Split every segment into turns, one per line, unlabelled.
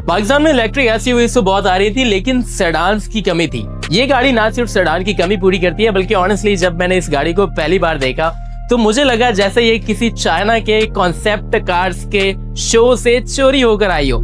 पाकिस्तान में electric SUVs तो बहुत आ रही थी, लेकिन सेडान्स की कमी थी। ये गाड़ी ना सिर्फ सेडान की कमी पूरी करती है, बल्कि ऑनेस्टली जब मैंने इस गाड़ी को पहली बार देखा तो मुझे लगा जैसे ये किसी चाइना के कॉन्सेप्ट कार्स के शो से चोरी होकर आई हो।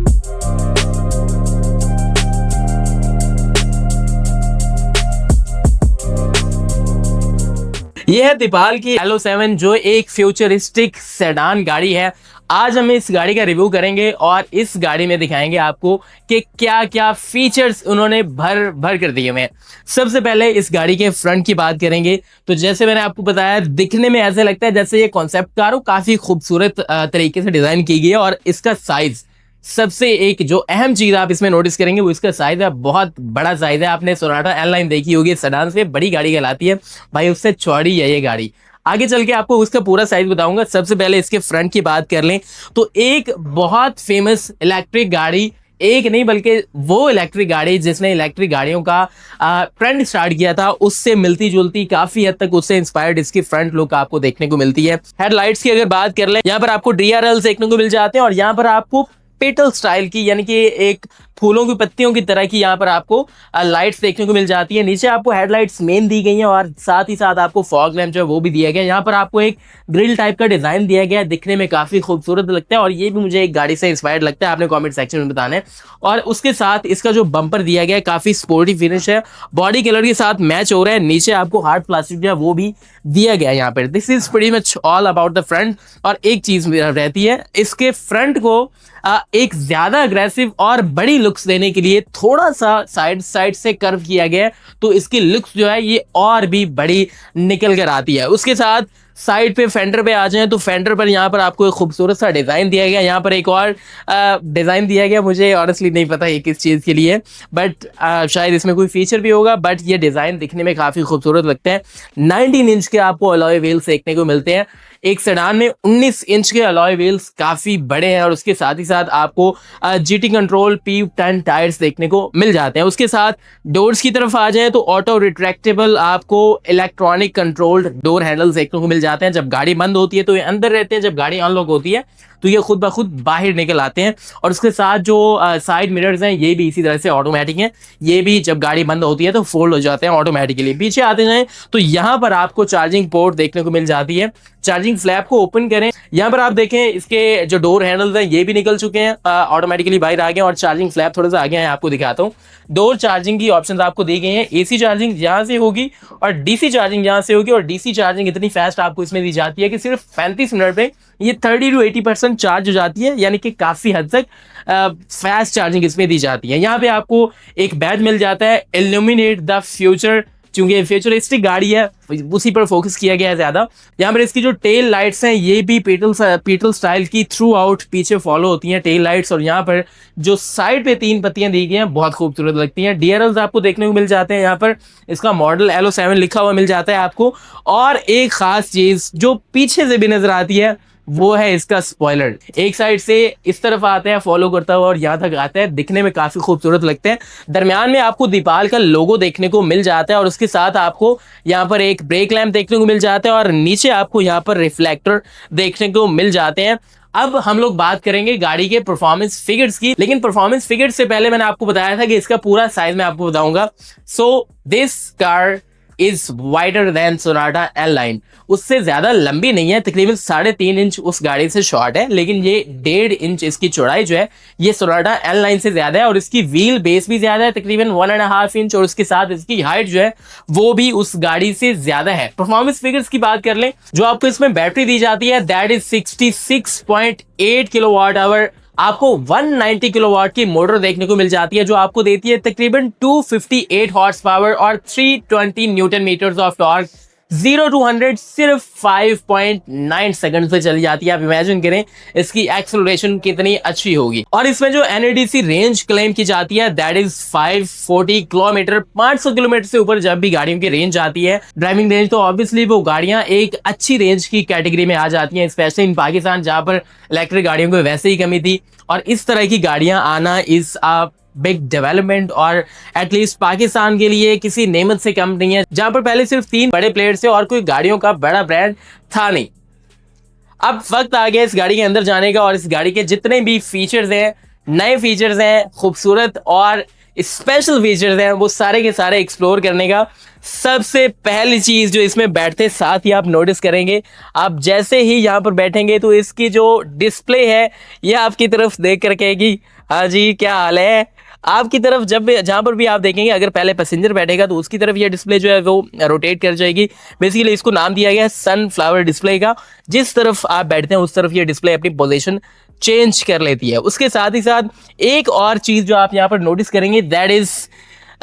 यह है दीपाल की L07 जो एक फ्यूचरिस्टिक सेडान गाड़ी है। आज हम इस गाड़ी का रिव्यू करेंगे और इस गाड़ी में दिखाएंगे आपको कि क्या क्या फीचर्स उन्होंने भर कर दिए हैं। सबसे पहले इस गाड़ी के फ्रंट की बात करेंगे तो जैसे मैंने आपको बताया, दिखने में ऐसे लगता है जैसे ये कॉन्सेप्ट कार हो, काफी खूबसूरत तरीके से डिजाइन की गई है। और इसका साइज, सबसे एक जो अहम चीज आप इसमें नोटिस करेंगे वो इसका साइज है। बहुत बड़ा साइज है। आपने सोनाटा एल9 देखी होगी, सेडान से बड़ी गाड़ी कहलाती है भाई, उससे चौड़ी है ये गाड़ी। आगे चल के आपको उसका पूरा साइज बताऊंगा। सबसे पहले इसके फ्रंट की बात कर लें तो एक बहुत फेमस इलेक्ट्रिक गाड़ी, एक नहीं बल्कि वो इलेक्ट्रिक गाड़ी जिसने इलेक्ट्रिक गाड़ियों का ट्रेंड स्टार्ट किया था, उससे मिलती जुलती, काफी हद तक उससे इंस्पायर्ड इसकी फ्रंट लुक आपको देखने को मिलती है। हेडलाइट्स की अगर बात कर लें, यहाँ पर आपको DRL देखने को मिल जाते हैं और यहाँ पर आपको पेटल स्टाइल की, यानी कि एक फूलों की पत्तियों की तरह की यहाँ पर आपको लाइट्स देखने को मिल जाती है। नीचे आपको हेडलाइट्स मेन दी गई हैं और साथ ही साथ आपको फॉग लैंप जो है वो भी दिया गया है। यहाँ पर आपको एक ग्रिल टाइप का डिजाइन दिया गया है, दिखने में काफी खूबसूरत लगता है और ये भी मुझे एक गाड़ी से इंस्पायर्ड लगता है। आपने कमेंट सेक्शन में बताना है। और उसके साथ इसका जो बम्पर दिया गया है काफी स्पोर्टी फिनिश है, बॉडी कलर के साथ मैच हो रहा है। नीचे आपको हार्ड प्लास्टिक जो है वो भी दिया गया है यहाँ पर। This is pretty much all about the front. और एक चीज रहती है, इसके फ्रंट को एक ज्यादा अग्रेसिव और बड़ी लुक्स देने के लिए थोड़ा सा साइड से कर्व किया गया है, तो इसकी लुक्स जो है ये और भी बड़ी निकल कर आती है। उसके साथ साइड पे फेंडर पे आ जाएं तो फेंडर पर यहाँ पर आपको एक खूबसूरत सा डिजाइन दिया गया। यहाँ पर एक और डिजाइन दिया गया, मुझे ऑनेस्टली नहीं पता ये किस चीज के लिए, बट शायद इसमें कोई फीचर भी होगा। बट ये डिजाइन दिखने में काफी खूबसूरत लगता है। 19 इंच के आपको अलॉय व्हील्स देखने को मिलते हैं। एक सेडान में 19 इंच के अलॉय व्हील्स काफी बड़े हैं और उसके साथ ही साथ आपको GT कंट्रोल P10 टायर्स देखने को मिल जाते हैं। उसके साथ डोर्स की तरफ आ जाएं तो ऑटो रिट्रैक्टेबल आपको इलेक्ट्रॉनिक कंट्रोल्ड डोर हैंडल्स देखने को मिल जाते हैं। जब गाड़ी बंद होती है तो ये अंदर रहते हैं, जब गाड़ी अनलॉक होती है तो ये खुद ब खुद बाहर निकल आते हैं। और उसके साथ जो साइड मिरर्स हैं ये भी इसी तरह से ऑटोमेटिक हैं, ये भी जब गाड़ी बंद होती है तो फोल्ड हो जाते हैं ऑटोमेटिकली। पीछे आते जाएं तो यहाँ पर आपको चार्जिंग पोर्ट देखने को मिल जाती है। चार्जिंग फ्लैप को ओपन करें, यहाँ पर आप देखें इसके जो डोर हैंडल्स हैं ये भी निकल चुके हैं, ऑटोमेटिकली बाहर आ गए और चार्जिंग फ्लैप थोड़ा सा आगे है, आपको दिखाता हूँ। डोर चार्जिंग की ऑप्शंस आपको दी गई हैं। AC चार्जिंग यहाँ से होगी और DC चार्जिंग यहाँ से होगी। और DC चार्जिंग इतनी फास्ट आपको इसमें दी जाती है कि सिर्फ 35 मिनट में ये 30 to 80% चार्ज हो जाती है, यानी कि काफी हद तक फास्ट चार्जिंग इसमें दी जाती है। यहाँ पे आपको एक बैज मिल जाता है, इल्यूमिनेट द फ्यूचर, क्योंकि फ्यूचरिस्टिक गाड़ी है उसी पर फोकस किया गया है ज्यादा। यहाँ पर इसकी जो टेल लाइट्स हैं ये भी पीटल स्टाइल की थ्रू आउट पीछे फॉलो होती हैं टेल लाइट्स। और यहाँ पर जो साइड पे 3 पत्तियां दी गई हैं बहुत खूबसूरत लगती हैं। DRLs आपको देखने को मिल जाते हैं। यहाँ पर इसका मॉडल L07 लिखा हुआ मिल जाता है आपको। और एक खास चीज जो पीछे से भी नजर आती है वो है इसका स्पॉइलर। एक साइड से इस तरफ आता है फॉलो करता हुआ और यहाँ तक आता है, दिखने में काफी खूबसूरत लगते हैं। दरमियान में आपको दीपाल का लोगो देखने को मिल जाता है और उसके साथ आपको यहाँ पर एक ब्रेक लैंप देखने को मिल जाता है और नीचे आपको यहाँ पर रिफ्लेक्टर देखने को मिल जाते हैं। अब हम लोग बात करेंगे गाड़ी के परफॉर्मेंस फिगर्स की, लेकिन परफॉर्मेंस फिगर्स से पहले मैंने आपको बताया था कि इसका पूरा साइज मैं आपको बताऊंगा। So this car is wider than Sonata L9। उससे ज्यादा लंबी नहीं है, तकरीबन 3.5 इंच उस गाड़ी से शॉर्ट है, लेकिन ये 1.5 इंच इसकी चौड़ाई जो है ये सोनाटा L9 से ज्यादा है। और इसकी व्हील बेस भी ज्यादा है, तकरीबन 1.5 इंच, और उसके साथ इसकी हाइट जो है वो भी उस गाड़ी से ज्यादा है। परफॉर्मेंस फिगर्स की बात कर लें, जो आपको इसमें बैटरी दी जाती है दैट इज 66.8 किलोवाट आवर। आपको 190 किलोवाट की मोटर देखने को मिल जाती है जो आपको देती है तकरीबन 258 हॉर्स पावर और 320 newton metres of torque. 0 to 100 सिर्फ 5.9 सेकंड से चली जाती है। आप इमेजिन करें इसकी एक्सेलरेशन कितनी अच्छी होगी। और इसमें जो NADC रेंज क्लेम की जाती है दैट इज 540 किलोमीटर। 500 किलोमीटर से ऊपर जब भी गाड़ियों की रेंज आती है, ड्राइविंग रेंज, तो ऑब्वियसली वो गाड़ियां एक अच्छी रेंज की कैटेगरी में आ जाती हैं, स्पेशली इन पाकिस्तान जहां पर इलेक्ट्रिक गाड़ियों को वैसे ही कमी थी। और इस तरह की गाड़ियां आना इज बिग डेवलपमेंट और एटलीस्ट पाकिस्तान के लिए किसी नेमत से कम नहीं है, जहां पर पहले सिर्फ 3 बड़े प्लेयर्स थे और कोई गाड़ियों का बड़ा ब्रांड था नहीं। अब वक्त आ गया इस गाड़ी के अंदर जाने का और इस गाड़ी के जितने भी फीचर्स हैं नए फीचर्स हैं, खूबसूरत और स्पेशल फीचर्स हैं, वो सारे के सारे एक्सप्लोर करने का। सबसे पहली चीज जो इसमें बैठते साथ ही आप नोटिस करेंगे, आप जैसे ही यहाँ पर बैठेंगे तो इसकी जो डिस्प्ले है ये आपकी तरफ देख कर कहेगी हाँ जी क्या हाल है। आपकी तरफ जब जहाँ पर भी आप देखेंगे, अगर पहले पैसेंजर बैठेगा तो उसकी तरफ ये डिस्प्ले जो है वो रोटेट कर जाएगी। बेसिकली इसको नाम दिया गया है सनफ्लावर डिस्प्ले का। जिस तरफ आप बैठते हैं उस तरफ ये डिस्प्ले अपनी पोजीशन चेंज कर लेती है। उसके साथ ही साथ एक और चीज जो आप यहाँ पर नोटिस करेंगे दैट इज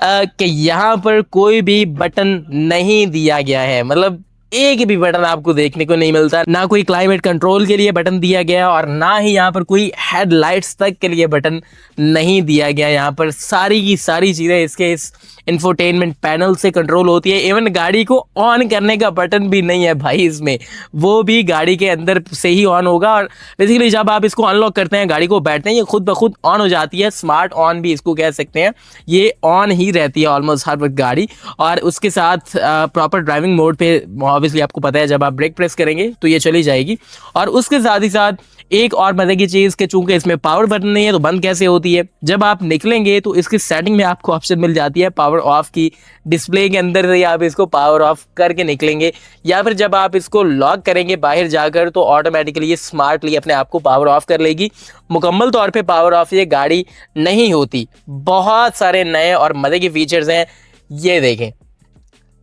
कि यहाँ पर कोई भी बटन नहीं दिया गया है। मतलब एक भी बटन आपको देखने को नहीं मिलता, ना कोई क्लाइमेट कंट्रोल के लिए बटन दिया गया और ना ही यहाँ पर कोई हेडलाइट्स तक के लिए बटन नहीं दिया गया। यहाँ पर सारी की सारी चीज़ें इसके इस इंफोटेनमेंट पैनल से कंट्रोल होती है। इवन गाड़ी को ऑन करने का बटन भी नहीं है भाई इसमें, वो भी गाड़ी के अंदर से ही ऑन होगा। और बेसिकली जब आप इसको अनलॉक करते हैं, गाड़ी को बैठते हैं, ये खुद ब खुद ऑन हो जाती है। स्मार्ट ऑन भी इसको कह सकते हैं, ये ऑन ही रहती है ऑलमोस्ट हर वक्त गाड़ी। और उसके साथ प्रॉपर ड्राइविंग मोड पे ऑब्वियसली आपको पता है जब आप ब्रेक प्रेस करेंगे तो ये चली जाएगी। और उसके साथ ही साथ एक और मजे की चीज कि चूंकि इसमें पावर बटन नहीं है तो बंद कैसे होती है। जब आप निकलेंगे तो इसकी सेटिंग में आपको ऑप्शन मिल जाती है पावर ऑफ की। डिस्प्ले के अंदर से आप इसको पावर ऑफ करके निकलेंगे, या फिर जब आप इसको लॉक करेंगे बाहर जाकर तो ऑटोमेटिकली ये स्मार्टली अपने आप को पावर ऑफ कर लेगी। मुकम्मल तौर पे पावर ऑफ ये गाड़ी नहीं होती। बहुत सारे नए और मजे के फीचर्स हैं। ये देखें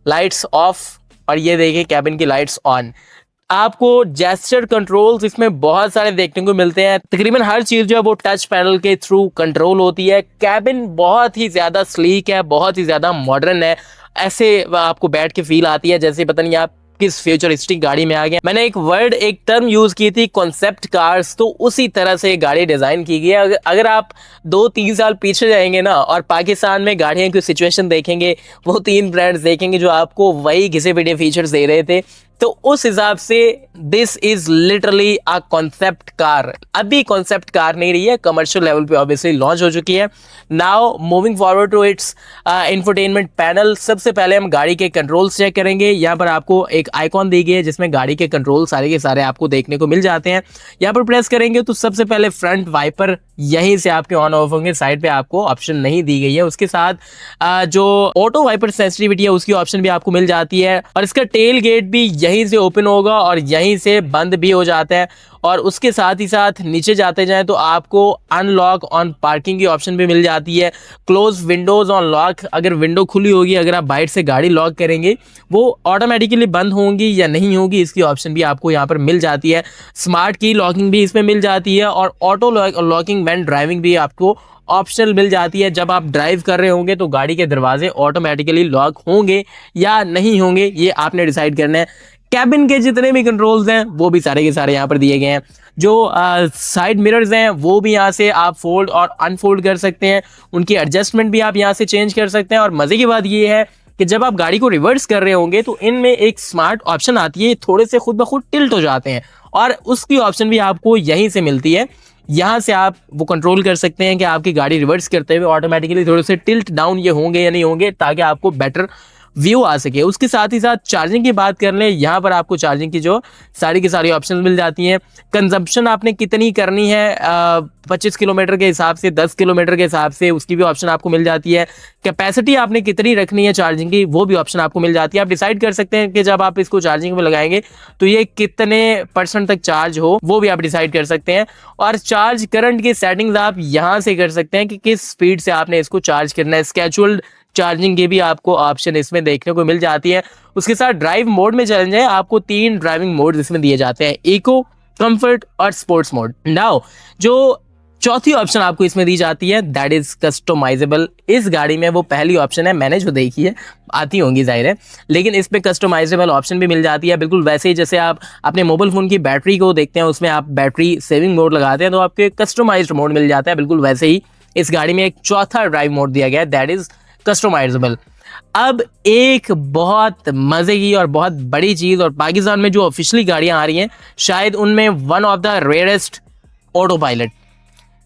लाइट्स ऑफ और ये देखें कैबिन की लाइट्स ऑन। आपको जेस्चर कंट्रोल्स इसमें बहुत सारे देखने को मिलते हैं। तकरीबन हर चीज जो है वो टच पैनल के थ्रू कंट्रोल होती है। कैबिन बहुत ही ज्यादा स्लीक है, बहुत ही ज्यादा मॉडर्न है। ऐसे आपको बैठ के फील आती है जैसे पता नहीं आप किस फ्यूचरिस्टिक गाड़ी में आ गए। मैंने एक टर्म यूज की थी कॉन्सेप्ट कार्स, तो उसी तरह से गाड़ी डिजाइन की गई है। अगर आप 2-3 साल पीछे जाएंगे ना और पाकिस्तान में गाड़ियों की सिचुएशन देखेंगे, वो 3 ब्रांड्स देखेंगे जो आपको वही घिसे पिटे फीचर्स दे रहे थे, तो उस हिसाब से this is literally a concept car. अभी कॉन्सेप्ट कार नहीं रही है, कमर्शियल लेवल पे ऑब्वियसली लॉन्च हो चुकी है। Now moving forward to its infotainment panel. सबसे पहले हम गाड़ी के कंट्रोल्स चेक करेंगे। यहाँ पर आपको एक आइकॉन दी गई है जिसमें गाड़ी के कंट्रोल सारे के सारे आपको देखने को मिल जाते हैं। यहाँ पर प्रेस करेंगे तो सबसे पहले फ्रंट वाइपर यहीं से आपके ऑन ऑफ होंगे, साइड पे आपको ऑप्शन नहीं दी गई है। उसके साथ जो ऑटो वाइपर सेंसिटिविटी है उसकी ऑप्शन भी आपको मिल जाती है। और इसका टेल गेट भी यहीं से ओपन होगा और यहीं से बंद भी हो जाता है। और उसके साथ ही साथ नीचे जाते जाएं तो आपको अनलॉक ऑन पार्किंग की ऑप्शन भी मिल जाती है। क्लोज विंडोज ऑन लॉक, अगर विंडो खुली होगी, अगर आप बाइट से गाड़ी लॉक करेंगे वो ऑटोमेटिकली बंद होंगी या नहीं होगी, इसकी ऑप्शन भी आपको यहाँ पर मिल जाती है। स्मार्ट की लॉकिंग भी इसमें मिल जाती है और ऑटो लॉकिंग व्हेन ड्राइविंग भी आपको ऑप्शनल मिल जाती है। जब आप ड्राइव कर रहे होंगे तो गाड़ी के दरवाजे ऑटोमेटिकली लॉक होंगे या नहीं होंगे, ये आपने डिसाइड करना है। कैबिन के जितने भी कंट्रोल्स हैं वो भी सारे के सारे यहाँ पर दिए गए हैं। जो साइड मिरर्स हैं वो भी यहाँ से आप फोल्ड और अनफोल्ड कर सकते हैं। उनकी एडजस्टमेंट भी आप यहाँ से चेंज कर सकते हैं। और मज़े की बात ये है कि जब आप गाड़ी को रिवर्स कर रहे होंगे तो इनमें एक स्मार्ट ऑप्शन आती है, थोड़े से खुद ब खुद टिल्ट हो जाते हैं और उसकी ऑप्शन भी आपको यहीं से मिलती है। यहाँ से आप वो कंट्रोल कर सकते हैं कि आपकी गाड़ी रिवर्स करते हुए ऑटोमेटिकली थोड़े से टिल्ट डाउन ये होंगे या नहीं होंगे, ताकि आपको बेटर व्यू आ सके। उसके साथ ही साथ चार्जिंग की बात कर लें, यहाँ पर आपको चार्जिंग की जो सारी की सारी ऑप्शन मिल जाती हैं। कंजम्पशन आपने कितनी करनी है, 25 किलोमीटर के हिसाब से, 10 किलोमीटर के हिसाब से, उसकी भी ऑप्शन आपको मिल जाती है। कैपेसिटी आपने कितनी रखनी है चार्जिंग की, वो भी ऑप्शन आपको मिल जाती है। आप डिसाइड कर सकते हैं कि जब आप इसको चार्जिंग में लगाएंगे तो ये कितने % तक चार्ज हो, वो भी आप डिसाइड कर सकते हैं। और चार्ज करंट की सेटिंग्स आप यहाँ से कर सकते हैं कि किस स्पीड से आपने इसको चार्ज करना है। स्केड्यूल्ड चार्जिंग की भी आपको ऑप्शन इसमें देखने को मिल जाती है। उसके साथ ड्राइव मोड में चल जाए, आपको 3 ड्राइविंग मोड इसमें दिए जाते हैं, इको, कंफर्ट और स्पोर्ट्स मोड। नाउ जो चौथी ऑप्शन आपको इसमें दी जाती है दैट इज कस्टमाइजेबल। इस गाड़ी में वो पहली ऑप्शन है, मैंने जो देखी है, आती होंगी जाहिर है, लेकिन इस पे कस्टमाइजेबल ऑप्शन भी मिल जाती है। बिल्कुल वैसे ही जैसे आप अपने मोबाइल फोन की बैटरी को देखते हैं, उसमें आप बैटरी सेविंग मोड लगाते हैं तो आपके कस्टमाइज्ड मोड मिल जाता है। बिल्कुल वैसे ही इस गाड़ी में एक चौथा ड्राइव मोड दिया गया है दैट इज कस्टमाइजेबल। अब एक बहुत मजे की और बहुत बड़ी चीज, और पाकिस्तान में जो ऑफिशियली गाड़ियां आ रही हैं शायद उनमें one of the rarest auto pilot.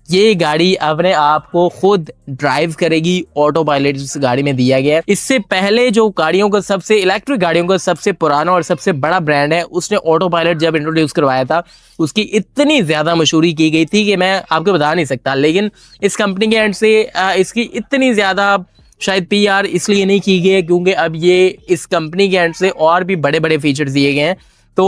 ये गाड़ी अपने आप को खुद ड्राइव करेगी, ऑटो पायलट इस गाड़ी में दिया गया है। इससे पहले जो गाड़ियों का सबसे इलेक्ट्रिक गाड़ियों का सबसे पुराना और सबसे बड़ा ब्रांड है, उसने ऑटो पायलट जब इंट्रोड्यूस करवाया था, उसकी इतनी ज्यादा मशहूरी की गई थी कि मैं आपको बता नहीं सकता। लेकिन इस कंपनी के एंड से इसकी इतनी ज्यादा शायद पीआर इसलिए नहीं की गई है क्योंकि अब ये इस कंपनी के एंड से और भी बड़े बड़े फीचर्स दिए गए हैं। तो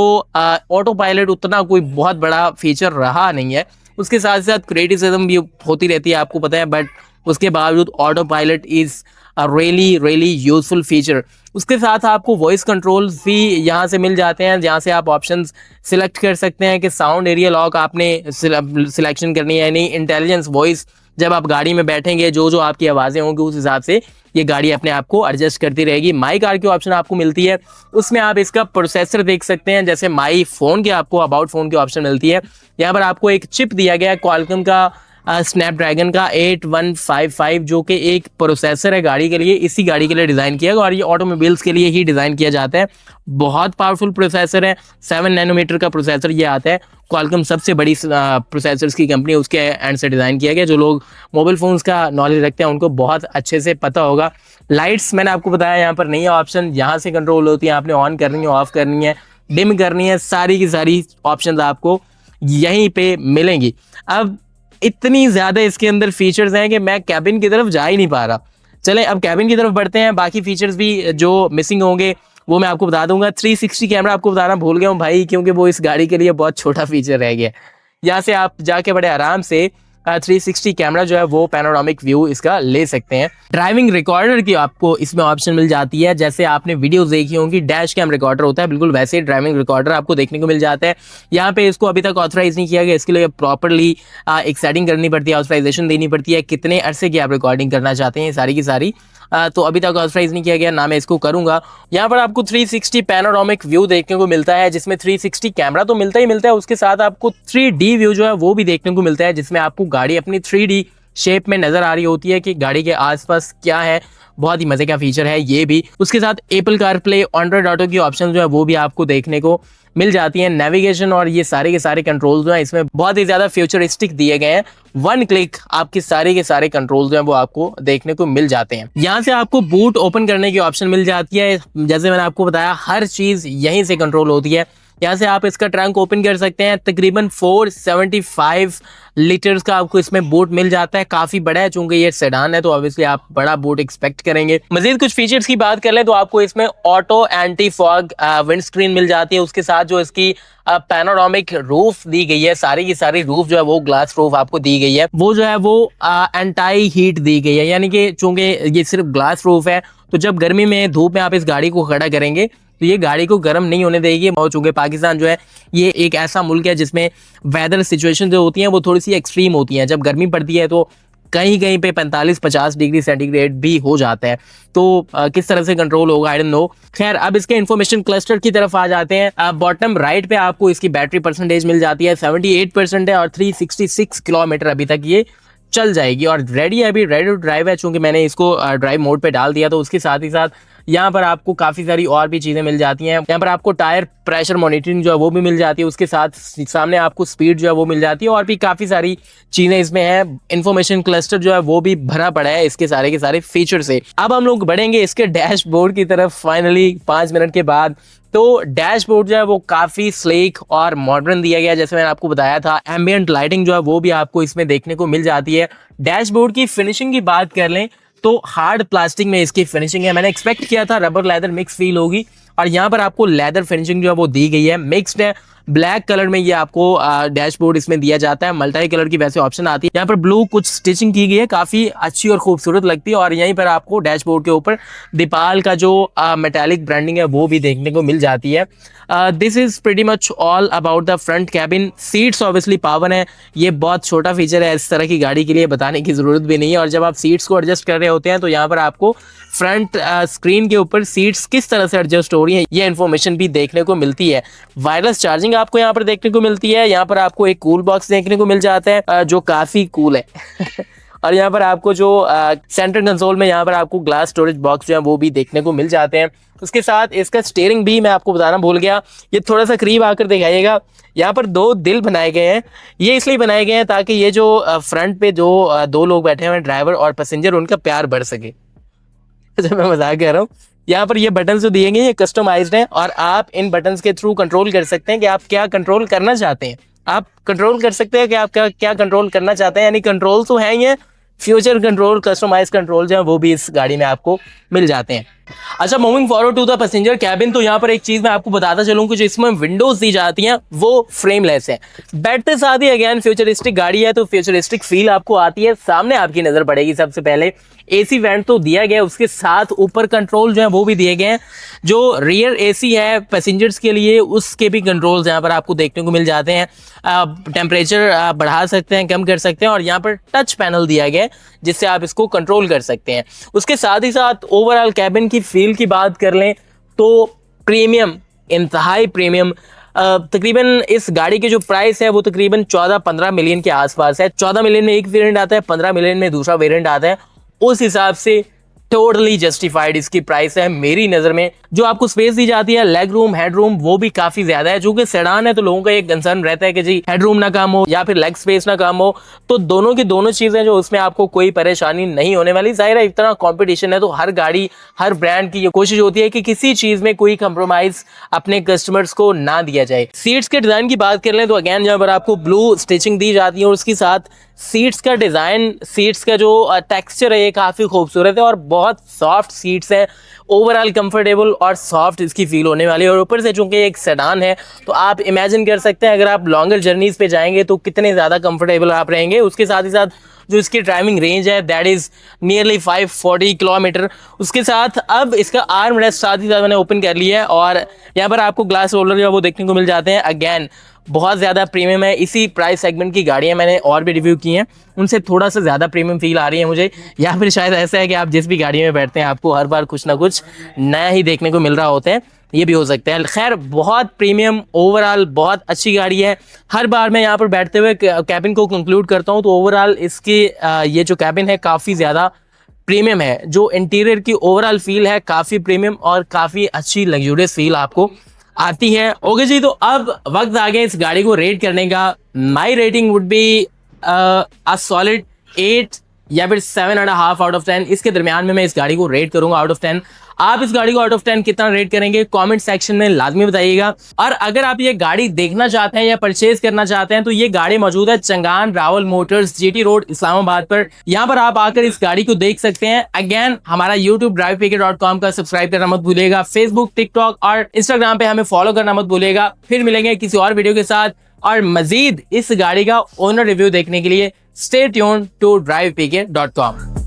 ऑटो पायलट उतना कोई बहुत बड़ा फीचर रहा नहीं है। उसके साथ साथ क्रिटिसिज्म भी होती रहती है, आपको पता है, बट उसके बावजूद auto pilot is really really useful feature. उसके साथ आपको वॉइस कंट्रोल भी यहाँ से मिल जाते हैं, जहाँ से आप ऑप्शंस सिलेक्ट कर सकते हैं कि साउंड एरिया लॉक आपने सिलेक्शन करनी है, यानी इंटेलिजेंस वॉइस। जब आप गाड़ी में बैठेंगे जो जो आपकी आवाज़ें होंगी उस हिसाब से ये गाड़ी अपने आप को एडजस्ट करती रहेगी। माई कार की ऑप्शन आपको मिलती है, उसमें आप इसका प्रोसेसर देख सकते हैं। जैसे माई फोन के आपको अबाउट फोन की ऑप्शन मिलती है, यहाँ पर आपको एक चिप दिया गया है क्वालकॉम का स्नैपड्रैगन का 8155, जो कि एक प्रोसेसर है गाड़ी के लिए, इसी गाड़ी के लिए डिज़ाइन किया गया और ये ऑटोमोबाइल्स के लिए ही डिज़ाइन किया जाता है। बहुत पावरफुल प्रोसेसर है, 7 नैनोमीटर का प्रोसेसर ये आता है। क्वालकॉम सबसे बड़ी प्रोसेसर्स की कंपनी, उसके एंड से डिज़ाइन किया गया। जो लोग मोबाइल फ़ोन्स का नॉलेज रखते हैं उनको बहुत अच्छे से पता होगा। लाइट्स मैंने आपको बताया यहाँ पर नहीं है ऑप्शन, यहाँ से कंट्रोल होती है, आपने ऑन करनी है, ऑफ करनी है, डिम करनी है, सारी की सारी ऑप्शन आपको यहीं पे मिलेंगी। अब इतनी ज़्यादा इसके अंदर फीचर्स हैं कि मैं कैबिन की तरफ जा ही नहीं पा रहा। चलें अब कैबिन की तरफ बढ़ते हैं। बाकी फीचर्स भी जो मिसिंग होंगे वो मैं आपको बता दूंगा। 360 कैमरा आपको बताना भूल गया हूँ भाई, क्योंकि वो इस गाड़ी के लिए बहुत छोटा फीचर रह गया। यहाँ से आप जाके बड़े आराम से 360 कैमरा जो है वो पैनोरामिक व्यू इसका ले सकते हैं। ड्राइविंग रिकॉर्डर की आपको इसमें ऑप्शन मिल जाती है। जैसे आपने वीडियोस देखी होंगी, डैश कैम रिकॉर्डर होता है, बिल्कुल वैसे ही ड्राइविंग रिकॉर्डर आपको देखने को मिल जाता है। यहाँ पे इसको अभी तक ऑथराइज नहीं किया गया, इसके लिए प्रॉपरली एक सेटिंग करनी पड़ती है, ऑथराइजेशन देनी पड़ती है, कितने अरसे की आप रिकॉर्डिंग करना चाहते हैं, सारी की सारी। तो अभी तक ऑथराइज नहीं किया गया, ना मैं इसको करूंगा। यहाँ पर आपको 360 पैनोरामिक व्यू देखने को मिलता है, जिसमें 360 कैमरा तो मिलता ही मिलता है, उसके साथ आपको 3D व्यू जो है वो भी देखने को मिलता है, जिसमें आपको गाड़ी अपनी 3D शेप में नजर आ रही होती है कि गाड़ी के आसपास क्या है। बहुत ही मजे का फीचर है ये भी। उसके साथ एप्पल कारप्ले, एंड्रॉइड ऑटो की ऑप्शन जो है वो भी आपको देखने को मिल जाती है। नेविगेशन और ये सारे के सारे कंट्रोल्स जो हैं इसमें बहुत ही ज्यादा फ्यूचरिस्टिक दिए गए हैं। 1 क्लिक आपके सारे के सारे कंट्रोल्स जो हैं वो आपको देखने को मिल जाते हैं। यहाँ से आपको बूट ओपन करने की ऑप्शन मिल जाती है। जैसे मैंने आपको बताया, हर चीज यहीं से कंट्रोल होती है। यहाँ से आप इसका ट्रंक ओपन कर सकते हैं। तकरीबन 475 लीटर्स का आपको इसमें बूट मिल जाता है। काफी बड़ा है, चूंकि ये सेडान है तो ऑब्वियसली आप बड़ा बूट एक्सपेक्ट करेंगे। मजीद कुछ फीचर्स की बात कर लें तो आपको इसमें auto anti fog windscreen मिल जाती है। उसके साथ जो इसकी पैनोरामिक रूफ दी गई है, सारी की सारी रूफ जो है वो ग्लास रूफ आपको दी गई है, वो जो है वो एंटाई हीट दी गई है। यानी कि चूंकि ये सिर्फ ग्लास रूफ है तो जब गर्मी में धूप में आप इस गाड़ी को खड़ा करेंगे तो ये गाड़ी को गर्म नहीं होने देगी। चूंकि पाकिस्तान जो है ये एक ऐसा मुल्क है जिसमें वेदर सिचुएशन जो होती हैं वो थोड़ी सी एक्सट्रीम होती हैं। जब गर्मी पड़ती है तो कहीं कहीं पे 45-50 डिग्री सेंटीग्रेड भी हो जाता है। तो किस तरह से कंट्रोल होगा आई डोंट नो। खैर अब इसके इन्फॉर्मेशन क्लस्टर की तरफ आ जाते हैं। बॉटम राइट पे आपको इसकी बैटरी परसेंटेज मिल जाती है, 78% है और 366 किलोमीटर अभी तक ये चल जाएगी और रेडी है, अभी रेडी टू ड्राइव है। चूंकि मैंने इसको ड्राइव मोड पे डाल दिया तो उसके साथ ही साथ यहाँ पर आपको काफ़ी सारी और भी चीज़ें मिल जाती हैं। यहाँ पर आपको टायर प्रेशर मॉनिटरिंग जो है वो भी मिल जाती है, उसके साथ सामने आपको स्पीड जो है वो मिल जाती है और भी काफ़ी सारी चीज़ें इसमें हैं। इन्फॉर्मेशन क्लस्टर जो है वो भी भरा पड़ा है इसके सारे के सारे फीचर से। अब हम लोग बढ़ेंगे इसके डैशबोर्ड की तरफ फाइनली 5 मिनट के बाद। तो डैशबोर्ड जो है वो काफ़ी स्लीक और मॉडर्न दिया गया, जैसे मैंने आपको बताया था। एम्बिएंट लाइटिंग जो है वो भी आपको इसमें देखने को मिल जाती है। डैशबोर्ड की फिनिशिंग की बात कर लें तो हार्ड प्लास्टिक में इसकी फिनिशिंग है। मैंने एक्सपेक्ट किया था रबर लेदर मिक्स फील होगी और यहाँ पर आपको लेदर फिनिशिंग जो है वो दी गई है, मिक्स्ड है। ब्लैक कलर में ये आपको डैशबोर्ड इसमें दिया जाता है। मल्टी कलर की वैसे ऑप्शन आती है। यहाँ पर ब्लू कुछ स्टिचिंग की गई है, काफी अच्छी और खूबसूरत लगती है। और यहीं पर आपको डैशबोर्ड के ऊपर दीपाल का जो मेटालिक ब्रांडिंग है वो भी देखने को मिल जाती है। This is pretty much all about the front cabin. Seats obviously power है, ये बहुत छोटा फीचर है इस तरह की गाड़ी के लिए, बताने की जरूरत भी नहीं है। और जब आप सीट्स को एडजस्ट कर रहे होते हैं तो यहाँ पर आपको फ्रंट स्क्रीन के ऊपर सीट्स किस तरह से एडजस्ट हो रही है ये इन्फॉर्मेशन भी देखने को मिलती है। वायरलेस चार्जिंग आपको यहाँ पर देखने को मिलती है। यहाँ पर आपको एक कूल बॉक्स देखने को मिल जाता है जो काफी कूल है और यहाँ पर आपको जो सेंटर कंसोल में यहाँ पर आपको ग्लास स्टोरेज बॉक्स जो है वो भी देखने को मिल जाते हैं। उसके साथ इसका स्टीयरिंग भी मैं आपको बताना भूल गया, ये थोड़ा सा करीब आकर दिखाइएगा। यहाँ पर दो दिल बनाए गए हैं। ये इसलिए बनाए गए हैं ताकि ये जो फ्रंट पे जो दो लोग बैठे हुए हैं, ड्राइवर और पैसेंजर, उनका प्यार बढ़ सके। अच्छा, मैं मजाक कर रहा हूँ। यहाँ पर ये बटन जो दिए गए हैं ये कस्टमाइज्ड हैं और आप इन बटन्स के थ्रू कंट्रोल कर सकते हैं कि आप क्या कंट्रोल करना चाहते हैं। आप कंट्रोल कर सकते हैं कि आप क्या कंट्रोल करना चाहते हैं, यानी कंट्रोल तो है ही, फ्यूचर कंट्रोल, कस्टमाइज कंट्रोल जो है वो भी इस गाड़ी में आपको मिल जाते हैं। अच्छा, moving forward to the passenger cabin, तो यहाँ पर एक चीज मैं आपको बताता चलूं कि जो इसमें विंडोज दी जाती हैं वो फ्रेमलेस है। बैठते साथ ही अगेन फ्यूचरिस्टिक गाड़ी है तो फ्यूचरिस्टिक फील आपको आती है। सामने आपकी नजर पड़ेगी सबसे पहले एसी वेंट तो दिया गया, उसके साथ ऊपर कंट्रोल जो है वो भी दिए गए हैं। जो रियर एसी है पैसेंजर्स के लिए, उसके भी कंट्रोल्स यहाँ पर आपको देखने को मिल जाते हैं। टेम्परेचर बढ़ा सकते हैं, कम कर सकते हैं, और यहाँ पर टच पैनल दिया गया है जिससे आप इसको कंट्रोल कर सकते हैं। उसके साथ ही साथ ओवरऑल कैबिन की फील की बात कर लें तो प्रीमियम, इंतहाई प्रीमियम। तकरीबन इस गाड़ी की जो प्राइस है वो तकरीबन 14-15 मिलियन के आसपास है। 14 मिलियन में एक वेरिएंट आता है, 15 मिलियन में दूसरा वेरिएंट आता है। उस हिसाब से टोटली जस्टिफाइड इसकी प्राइस है मेरी नजर में। जो आपको स्पेस दी जाती है, लेग रूम, हेड रूम, वो भी काफी ज्यादा है। जो कि सेडान है तो लोगों का एक कंसर्न रहता है कि जी हेड रूम ना कम हो या फिर लेग स्पेस ना कम हो, तो दोनों की दोनों चीजें जो उसमें आपको कोई परेशानी नहीं होने वाली। जाहिर है इतना कंपटीशन है तो हर गाड़ी, हर ब्रांड की ये कोशिश होती है कि किसी चीज में कोई कंप्रोमाइज अपने कस्टमर्स को ना दिया जाए। सीट्स के डिजाइन की बात कर लें तो अगेन यहाँ पर आपको ब्लू स्टिचिंग दी जाती है और उसके साथ सीट्स का डिजाइन, सीट्स का जो टेक्सचर है ये काफी खूबसूरत है और बहुत सॉफ्ट सीट्स है। ओवरऑल कंफर्टेबल और सॉफ्ट इसकी फील होने वाली है। और ऊपर से चूंकि एक सेडान है तो आप इमेजिन कर सकते हैं अगर आप लॉन्गर जर्नीज पे जाएंगे तो कितने ज़्यादा कंफर्टेबल आप रहेंगे। उसके साथ ही साथ जो इसकी ड्राइविंग रेंज है दैट इज़ नियरली 540 किलोमीटर। उसके साथ अब इसका आर्म रेस्ट साथ ही साथ मैंने ओपन कर लिया है और यहाँ पर आपको ग्लास होल्डर जो वो देखने को मिल जाते हैं। अगेन बहुत ज़्यादा प्रीमियम है। इसी प्राइस सेगमेंट की गाड़ियाँ मैंने और भी रिव्यू की हैं, उनसे थोड़ा सा ज़्यादा प्रीमियम फील आ रही है मुझे। या फिर शायद ऐसा है कि आप जिस भी गाड़ी में बैठते हैं आपको हर बार कुछ ना कुछ नया ही देखने को मिल रहा होता है, ये भी हो सकता है। खैर बहुत प्रीमियम, ओवरऑल बहुत अच्छी गाड़ी है। हर बार मैं यहाँ पर बैठते हुए कैबिन को कंक्लूड करता हूँ तो ओवरऑल इसकी ये जो कैबिन है काफ़ी ज़्यादा प्रीमियम है। जो इंटीरियर की ओवरऑल फील है काफ़ी प्रीमियम और काफ़ी अच्छी लग्जूरियस फील आपको आती है। ओके जी, तो अब वक्त आ गया इस गाड़ी को रेट करने का। माई rating would be a solid 8 या फिर 7.5 आउट ऑफ 10। इसके दरमियान में मैं इस गाड़ी को रेट करूंगा आउट ऑफ 10। आप इस गाड़ी को आउट ऑफ 10 कितना रेट करेंगे कमेंट सेक्शन में लाजमी बताइएगा। और अगर आप ये गाड़ी देखना चाहते हैं या परचेज करना चाहते हैं तो ये गाड़ी मौजूद है Changan Rawal motors, GT road, Islamabad पर। यहाँ पर आप आकर इस गाड़ी को देख सकते हैं। अगेन हमारा यूट्यूब drivepk.com का सब्सक्राइब करना मत भूलिएगा। फेसबुक, टिकटॉक और इंस्टाग्राम पे हमें फॉलो करना मत भूलिएगा। फिर मिलेंगे किसी और वीडियो के साथ और मजीद इस गाड़ी का ओनर रिव्यू देखने के लिए स्टे ट्यून्ड टू drivepk.com।